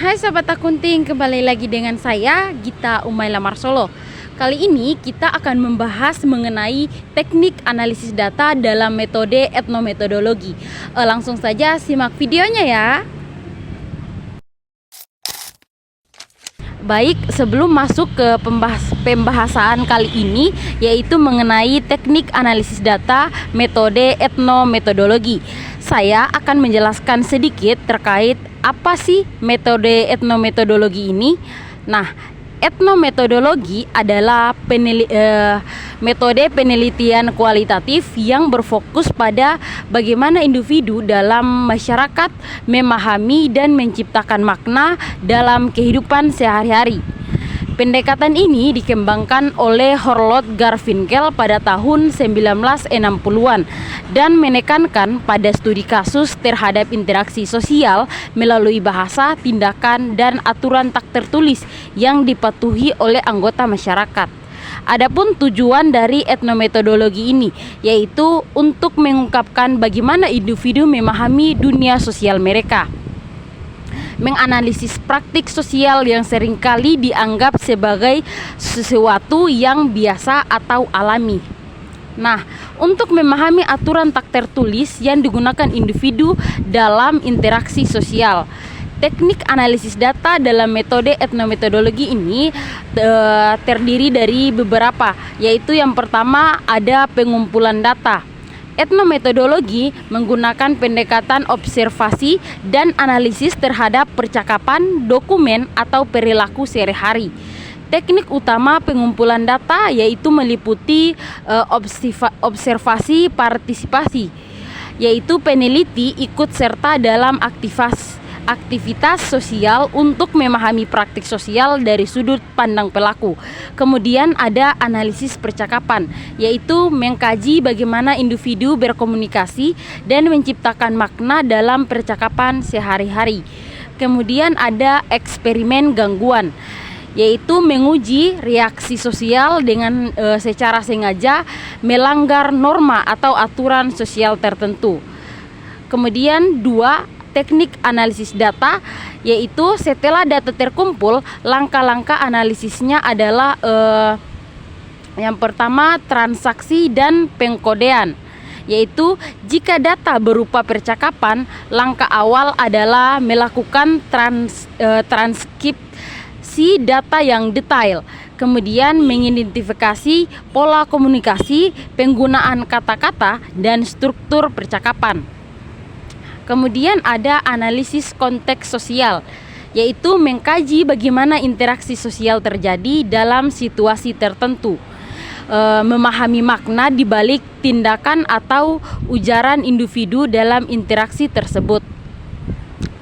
Hai Sobat Akunting, kembali lagi dengan saya Gita Umaila Marsolo. Kali ini kita akan membahas mengenai teknik analisis data dalam metode etnometodologi. Langsung saja simak videonya ya. Baik, sebelum masuk ke pembahasan kali ini, yaitu mengenai teknik analisis data metode etnometodologi, saya akan menjelaskan sedikit terkait apa sih metode etnometodologi ini. Nah, etnometodologi adalah metode penelitian kualitatif yang berfokus pada bagaimana individu dalam masyarakat memahami dan menciptakan makna dalam kehidupan sehari-hari. Pendekatan ini dikembangkan oleh Horloth Garfinkel pada tahun 1960-an dan menekankan pada studi kasus terhadap interaksi sosial melalui bahasa, tindakan, dan aturan tak tertulis yang dipatuhi oleh anggota masyarakat. Adapun tujuan dari etnometodologi ini yaitu untuk mengungkapkan bagaimana individu memahami dunia sosial mereka, menganalisis praktik sosial yang seringkali dianggap sebagai sesuatu yang biasa atau alami. Nah, untuk memahami aturan tak tertulis yang digunakan individu dalam interaksi sosial, teknik analisis data dalam metode etnometodologi ini terdiri dari beberapa, yaitu yang pertama ada pengumpulan data. Etnometodologi menggunakan pendekatan observasi dan analisis terhadap percakapan, dokumen, atau perilaku sehari-hari. Teknik utama pengumpulan data yaitu meliputi observasi partisipasi, yaitu peneliti ikut serta dalam aktivitas sosial untuk memahami praktik sosial dari sudut pandang pelaku. Kemudian ada analisis percakapan, yaitu mengkaji bagaimana individu berkomunikasi dan menciptakan makna dalam percakapan sehari-hari. Kemudian ada eksperimen gangguan, yaitu menguji reaksi sosial dengan secara sengaja melanggar norma atau aturan sosial tertentu. Kemudian teknik analisis data, yaitu setelah data terkumpul, langkah-langkah analisisnya adalah yang pertama transaksi dan pengkodean, yaitu jika data berupa percakapan, langkah awal adalah melakukan transkripsi data yang detail, kemudian mengidentifikasi pola komunikasi, penggunaan kata-kata, dan struktur percakapan. Kemudian ada analisis konteks sosial, yaitu mengkaji bagaimana interaksi sosial terjadi dalam situasi tertentu, memahami makna di balik tindakan atau ujaran individu dalam interaksi tersebut.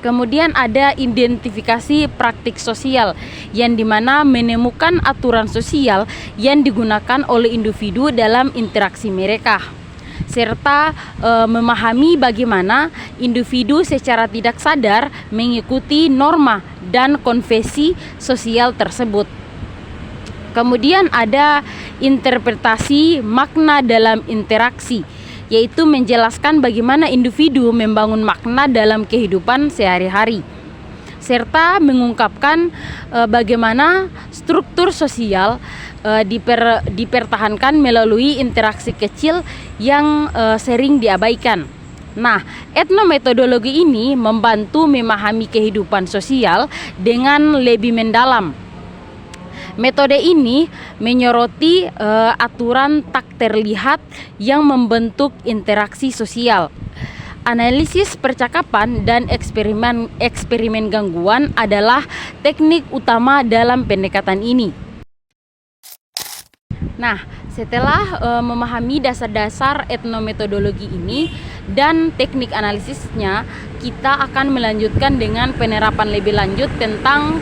Kemudian ada identifikasi praktik sosial, yang dimana menemukan aturan sosial yang digunakan oleh individu dalam interaksi mereka, serta memahami bagaimana individu secara tidak sadar mengikuti norma dan konvensi sosial tersebut. Kemudian ada interpretasi makna dalam interaksi, yaitu menjelaskan bagaimana individu membangun makna dalam kehidupan sehari-hari, serta mengungkapkan bagaimana struktur sosial dipertahankan melalui interaksi kecil yang sering diabaikan. Nah, etnometodologi ini membantu memahami kehidupan sosial dengan lebih mendalam. Metode ini menyoroti aturan tak terlihat yang membentuk interaksi sosial. Analisis percakapan dan eksperimen gangguan adalah teknik utama dalam pendekatan ini. Nah, setelah memahami dasar-dasar etnometodologi ini dan teknik analisisnya, kita akan melanjutkan dengan penerapan lebih lanjut tentang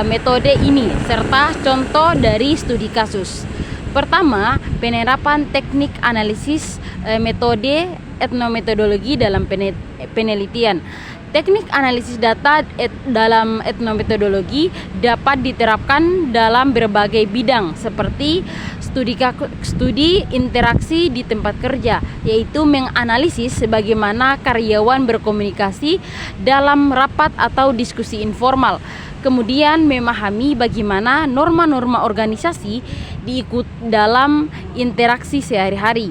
metode ini serta contoh dari studi kasus. Pertama, penerapan teknik analisis metode etnometodologi dalam penelitian. Teknik analisis data dalam etnometodologi dapat diterapkan dalam berbagai bidang seperti studi interaksi di tempat kerja, yaitu menganalisis bagaimana karyawan berkomunikasi dalam rapat atau diskusi informal. Kemudian memahami bagaimana norma-norma organisasi diikut dalam interaksi sehari-hari.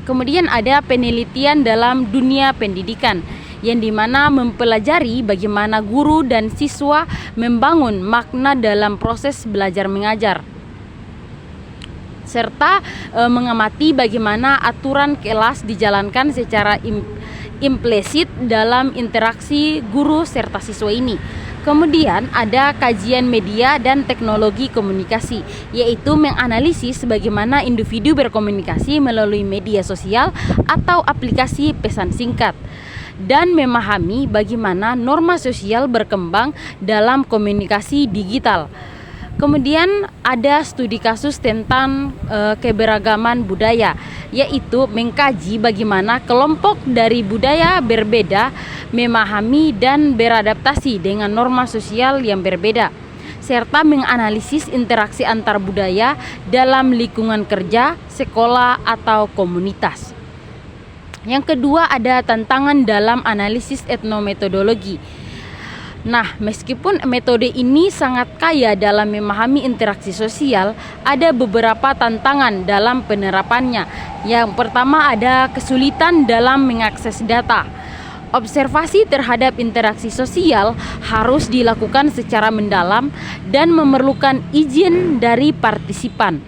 Kemudian ada penelitian dalam dunia pendidikan, yang dimana mempelajari bagaimana guru dan siswa membangun makna dalam proses belajar mengajar, serta mengamati bagaimana aturan kelas dijalankan secara implisit dalam interaksi guru serta siswa ini. Kemudian ada kajian media dan teknologi komunikasi, yaitu menganalisis bagaimana individu berkomunikasi melalui media sosial atau aplikasi pesan singkat, dan memahami bagaimana norma sosial berkembang dalam komunikasi digital. Kemudian ada studi kasus tentang keberagaman budaya, yaitu mengkaji bagaimana kelompok dari budaya berbeda memahami dan beradaptasi dengan norma sosial yang berbeda, serta menganalisis interaksi antar budaya dalam lingkungan kerja, sekolah, atau komunitas. Yang kedua ada tantangan dalam analisis etnometodologi. Nah, meskipun metode ini sangat kaya dalam memahami interaksi sosial, ada beberapa tantangan dalam penerapannya. Yang pertama ada kesulitan dalam mengakses data. Observasi terhadap interaksi sosial harus dilakukan secara mendalam dan memerlukan izin dari partisipan.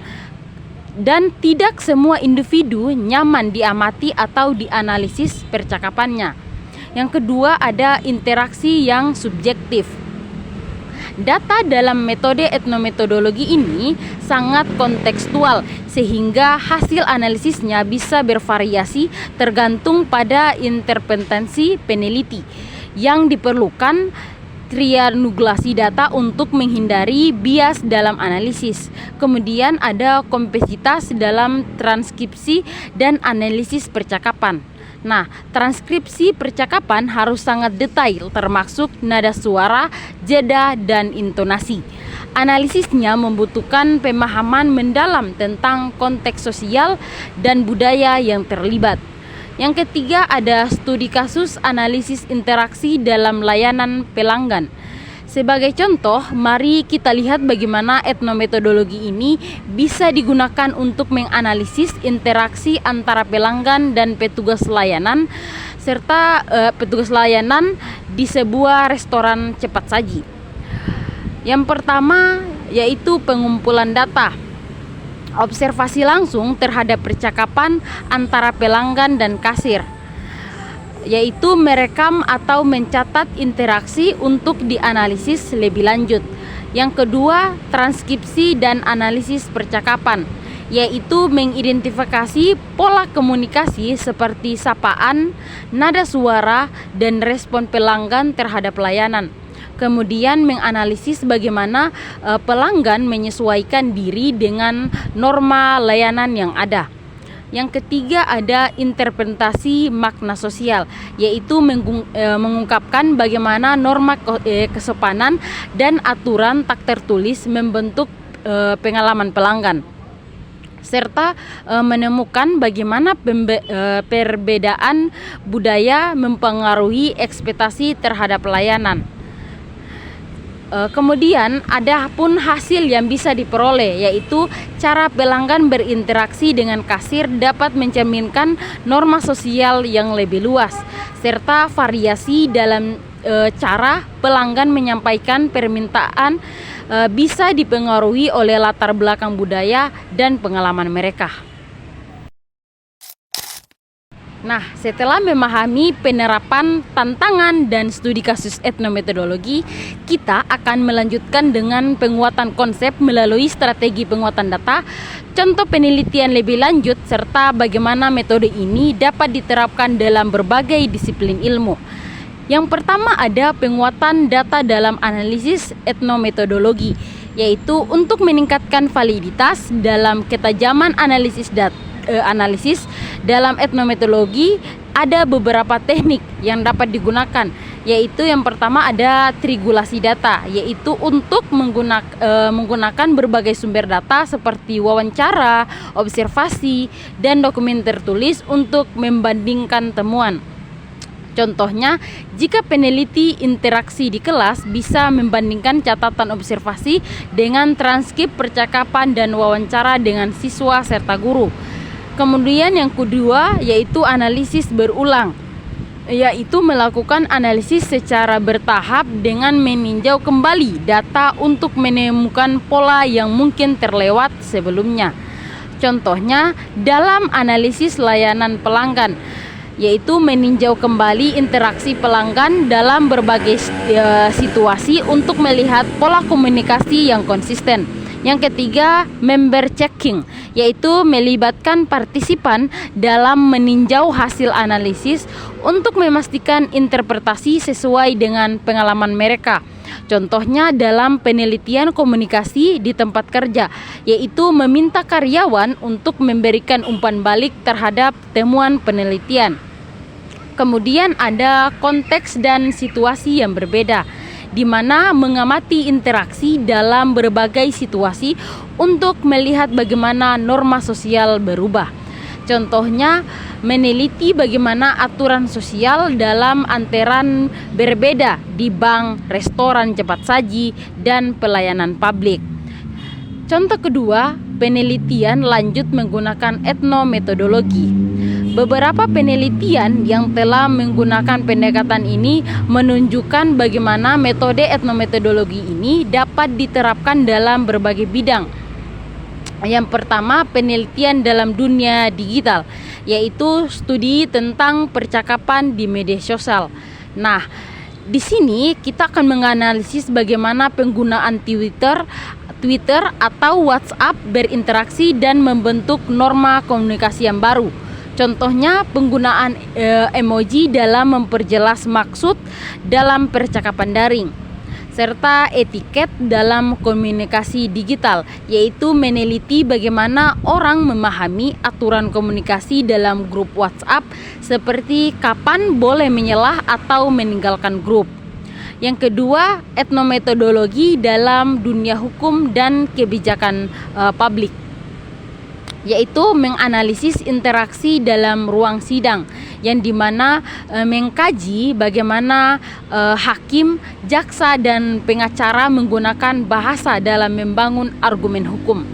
Dan tidak semua individu nyaman diamati atau dianalisis percakapannya. Yang kedua ada interaksi yang subjektif. Data dalam metode etnometodologi ini sangat kontekstual, sehingga hasil analisisnya bisa bervariasi tergantung pada interpretasi peneliti. Yang diperlukan triangulasi data untuk menghindari bias dalam analisis. Kemudian ada kompleksitas dalam transkripsi dan analisis percakapan. Nah, transkripsi percakapan harus sangat detail, termasuk nada suara, jeda, dan intonasi. Analisisnya membutuhkan pemahaman mendalam tentang konteks sosial dan budaya yang terlibat. Yang ketiga ada studi kasus analisis interaksi dalam layanan pelanggan. Sebagai contoh, mari kita lihat bagaimana etnometodologi ini bisa digunakan untuk menganalisis interaksi antara pelanggan dan petugas layanan, serta petugas layanan di sebuah restoran cepat saji. Yang pertama yaitu pengumpulan data. Observasi langsung terhadap percakapan antara pelanggan dan kasir, yaitu merekam atau mencatat interaksi untuk dianalisis lebih lanjut. Yang kedua, transkripsi dan analisis percakapan, yaitu mengidentifikasi pola komunikasi seperti sapaan, nada suara, dan respon pelanggan terhadap layanan. Kemudian menganalisis bagaimana pelanggan menyesuaikan diri dengan norma layanan yang ada. Yang ketiga ada interpretasi makna sosial, yaitu mengungkapkan bagaimana norma kesopanan dan aturan tak tertulis membentuk pengalaman pelanggan, serta menemukan bagaimana perbedaan budaya mempengaruhi ekspektasi terhadap layanan. Kemudian ada pun hasil yang bisa diperoleh, yaitu cara pelanggan berinteraksi dengan kasir dapat mencerminkan norma sosial yang lebih luas, serta variasi dalam cara pelanggan menyampaikan permintaan bisa dipengaruhi oleh latar belakang budaya dan pengalaman mereka. Nah, setelah memahami penerapan, tantangan, dan studi kasus etnometodologi, kita akan melanjutkan dengan penguatan konsep melalui strategi penguatan data, contoh penelitian lebih lanjut, serta bagaimana metode ini dapat diterapkan dalam berbagai disiplin ilmu. Yang pertama ada penguatan data dalam analisis etnometodologi, yaitu untuk meningkatkan validitas dalam ketajaman analisis dalam etnometodologi. Ada beberapa teknik yang dapat digunakan, yaitu yang pertama ada triangulasi data, yaitu untuk menggunakan berbagai sumber data seperti wawancara, observasi, dan dokumen tertulis untuk membandingkan temuan. Contohnya, jika peneliti interaksi di kelas bisa membandingkan catatan observasi dengan transkrip percakapan dan wawancara dengan siswa serta guru. Kemudian yang kedua yaitu analisis berulang, yaitu melakukan analisis secara bertahap dengan meninjau kembali data untuk menemukan pola yang mungkin terlewat sebelumnya. Contohnya dalam analisis layanan pelanggan, yaitu meninjau kembali interaksi pelanggan dalam berbagai situasi untuk melihat pola komunikasi yang konsisten. Yang ketiga, member checking, yaitu melibatkan partisipan dalam meninjau hasil analisis untuk memastikan interpretasi sesuai dengan pengalaman mereka. Contohnya dalam penelitian komunikasi di tempat kerja, yaitu meminta karyawan untuk memberikan umpan balik terhadap temuan penelitian. Kemudian ada konteks dan situasi yang berbeda, di mana mengamati interaksi dalam berbagai situasi untuk melihat bagaimana norma sosial berubah. Contohnya, meneliti bagaimana aturan sosial dalam antrean berbeda di bank, restoran cepat saji, dan pelayanan publik. Contoh kedua, penelitian lanjut menggunakan etnometodologi. Beberapa penelitian yang telah menggunakan pendekatan ini menunjukkan bagaimana metode etnometodologi ini dapat diterapkan dalam berbagai bidang. Yang pertama, penelitian dalam dunia digital, yaitu studi tentang percakapan di media sosial. Nah, di sini kita akan menganalisis bagaimana penggunaan Twitter atau WhatsApp berinteraksi dan membentuk norma komunikasi yang baru. Contohnya penggunaan emoji dalam memperjelas maksud dalam percakapan daring, serta etiket dalam komunikasi digital, yaitu meneliti bagaimana orang memahami aturan komunikasi dalam grup WhatsApp seperti kapan boleh menyelah atau meninggalkan grup. Yang kedua, etnometodologi dalam dunia hukum dan kebijakan publik, yaitu menganalisis interaksi dalam ruang sidang, yang dimana mengkaji bagaimana hakim, jaksa, dan pengacara menggunakan bahasa dalam membangun argumen hukum.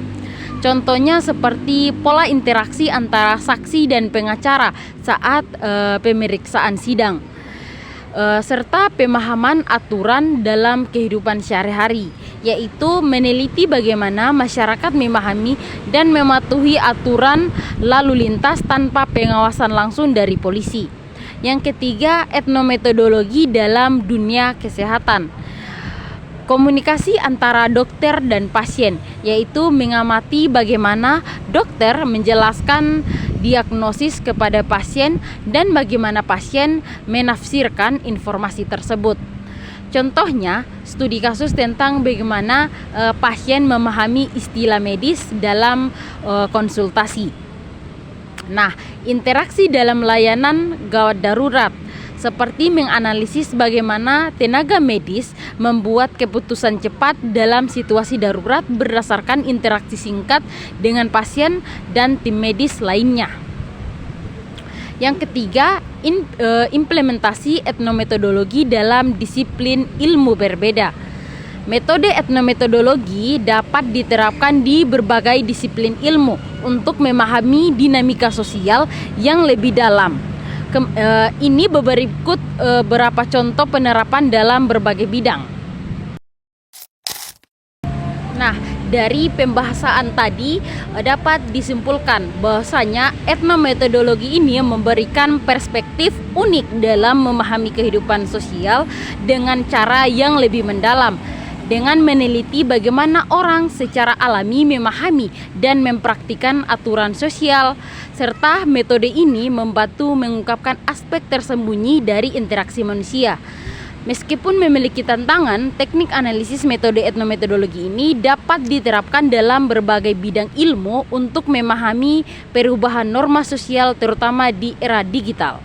Contohnya seperti pola interaksi antara saksi dan pengacara saat pemeriksaan sidang, serta pemahaman aturan dalam kehidupan sehari-hari, yaitu meneliti bagaimana masyarakat memahami dan mematuhi aturan lalu lintas tanpa pengawasan langsung dari polisi. Yang ketiga, etnometodologi dalam dunia kesehatan. Komunikasi antara dokter dan pasien, yaitu mengamati bagaimana dokter menjelaskan diagnosis kepada pasien dan bagaimana pasien menafsirkan informasi tersebut. Contohnya, studi kasus tentang bagaimana pasien memahami istilah medis dalam konsultasi. Nah, interaksi dalam layanan gawat darurat, seperti menganalisis bagaimana tenaga medis membuat keputusan cepat dalam situasi darurat berdasarkan interaksi singkat dengan pasien dan tim medis lainnya. Yang ketiga, implementasi etnometodologi dalam disiplin ilmu berbeda. Metode etnometodologi dapat diterapkan di berbagai disiplin ilmu untuk memahami dinamika sosial yang lebih dalam. Ini berikut beberapa contoh penerapan dalam berbagai bidang. Nah, dari pembahasan tadi dapat disimpulkan bahwasanya etnometodologi ini memberikan perspektif unik dalam memahami kehidupan sosial dengan cara yang lebih mendalam, dengan meneliti bagaimana orang secara alami memahami dan mempraktikkan aturan sosial, serta metode ini membantu mengungkapkan aspek tersembunyi dari interaksi manusia. Meskipun memiliki tantangan, teknik analisis metode etnometodologi ini dapat diterapkan dalam berbagai bidang ilmu untuk memahami perubahan norma sosial terutama di era digital.